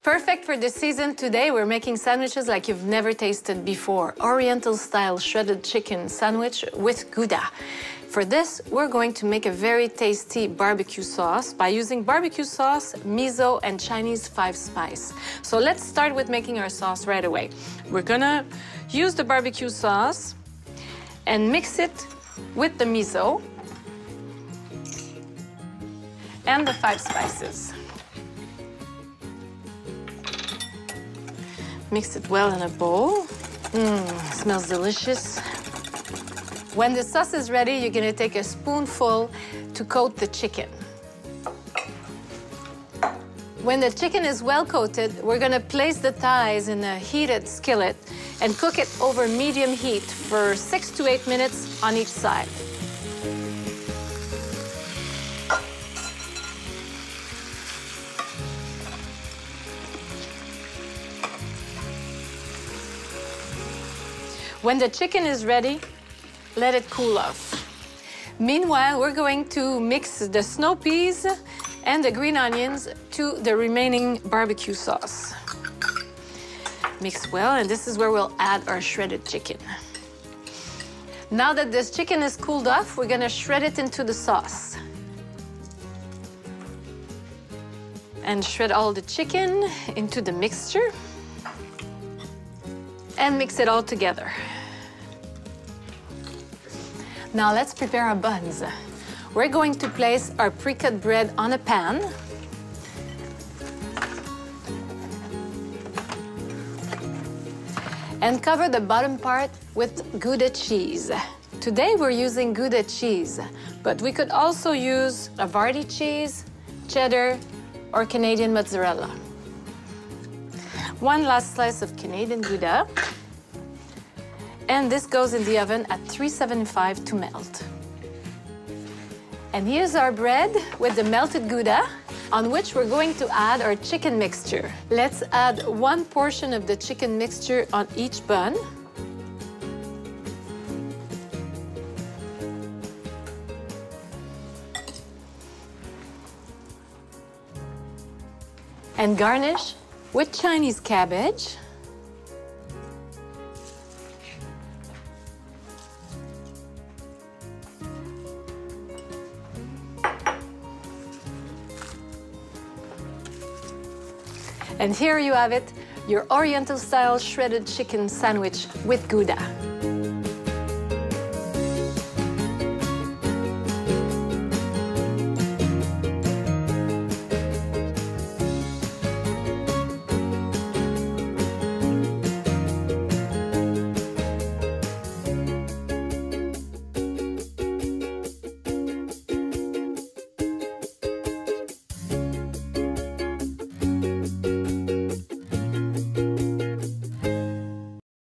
Perfect for this season. Today we're making sandwiches like you've never tasted before. Oriental-style shredded chicken sandwich with Gouda. For this, we're going to make a very tasty barbecue sauce by using barbecue sauce, miso, and Chinese 5-spice. So let's start with making our sauce right away. We're gonna use the barbecue sauce and mix it with the miso and the 5 spices. Mix it well in a bowl. Smells delicious. When the sauce is ready, you're gonna take a spoonful to coat the chicken. When the chicken is well coated, we're gonna place the thighs in a heated skillet and cook it over medium heat for 6 to 8 minutes on each side. When the chicken is ready, let it cool off. Meanwhile, we're going to mix the snow peas and the green onions to the remaining barbecue sauce. Mix well, and this is where we'll add our shredded chicken. Now that this chicken is cooled off, we're gonna shred it into the sauce. And shred all the chicken into the mixture. And mix it all together. Now let's prepare our buns. We're going to place our pre-cut bread on a pan. And cover the bottom part with Gouda cheese. Today we're using Gouda cheese, but we could also use Havarti cheese, cheddar, or Canadian mozzarella. One last slice of Canadian Gouda. And this goes in the oven at 375 to melt. And here's our bread with the melted Gouda, on which we're going to add our chicken mixture. Let's add 1 portion of the chicken mixture on each bun. And garnish with Chinese cabbage. And here you have it, your Oriental-style shredded chicken sandwich with Gouda.